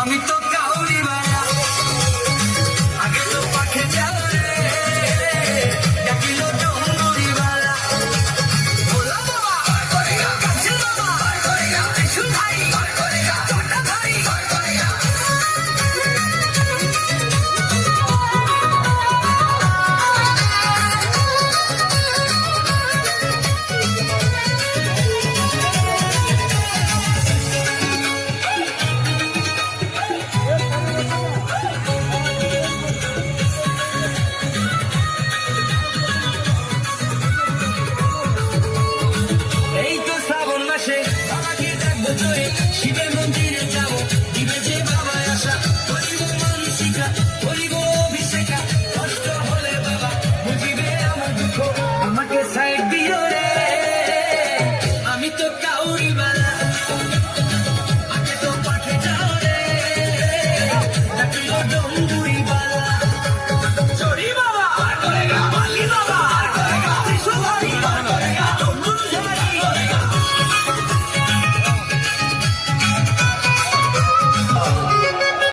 আমি তো কাউরি বালা আগে তো পাখে যাও রে ডাকিল ডুমুরি বালা ভোলা বাবা কাছে বাবা ত্রিশুল ভাই চটা ভাই এই তো শ্রাবণ মাসে বাবাকে ডাকবো জোরে শিবের